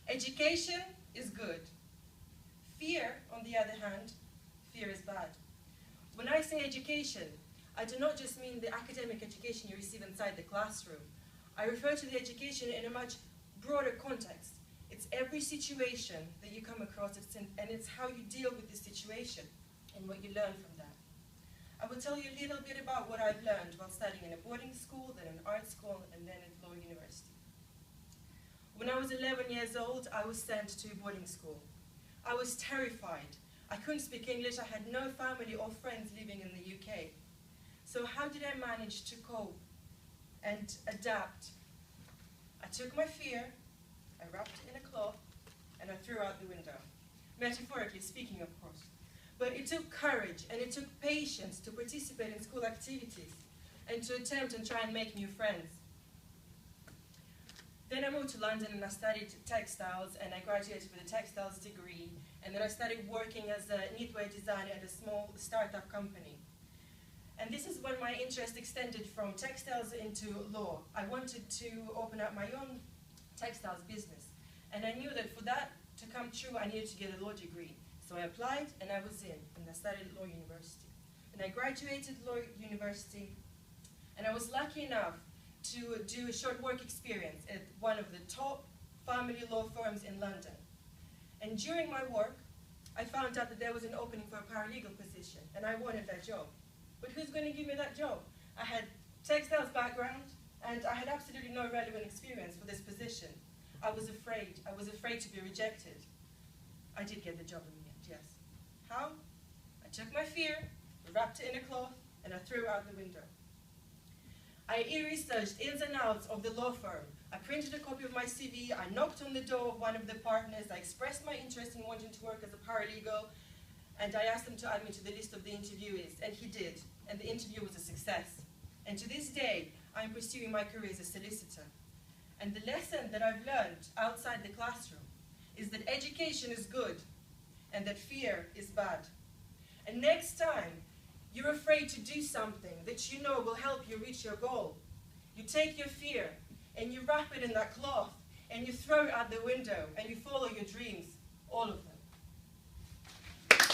Education is good. Fear, on the other hand, fear is bad. When I say education, I do not just mean the academic education you receive inside the classroom. I refer to the education in a much broader context. It's every situation that you come across, and it's how you deal with the situation and what you learn from that. I will tell you a little bit about what I've learned while studying in a boarding school, then an art school, and then at law university. When I was 11 years old, I was sent to boarding school. I was terrified. I couldn't speak English. I had no family or friends living in the UK. So how did I manage to cope and adapt? I took my fear, I wrapped it in a cloth, and I threw out the window. Metaphorically speaking, of course. But it took courage and it took patience to participate in school activities and to attempt and try and make new friends. Then I moved to London and I studied textiles, and I graduated with a textiles degree, and then I started working as a knitwear designer at a small startup company. And this is when my interest extended from textiles into law. I wanted to open up my own textiles business, and I knew that for that to come true I needed to get a law degree. So I applied and I was in, and I studied at law university. And I graduated law university, and I was lucky enough to do a short work experience at one of the top family law firms in London. And during my work, I found out that there was an opening for a paralegal position, and I wanted that job. But who's going to give me that job? I had textiles background, and I had absolutely no relevant experience for this position. I was afraid. I was afraid to be rejected. I did get the job in the end, yes. How? I took my fear, wrapped it in a cloth, and I threw it out the window. I researched ins and outs of the law firm. I printed a copy of my CV, I knocked on the door of one of the partners, I expressed my interest in wanting to work as a paralegal, and I asked him to add me to the list of the interviewees, and he did, and the interview was a success. And to this day, I'm pursuing my career as a solicitor. And the lesson that I've learned outside the classroom is that education is good, and that fear is bad. And next time you're afraid to do something that you know will help you reach your goal, you take your fear, and you wrap it in that cloth, and you throw it out the window, and you follow your dreams, all of them.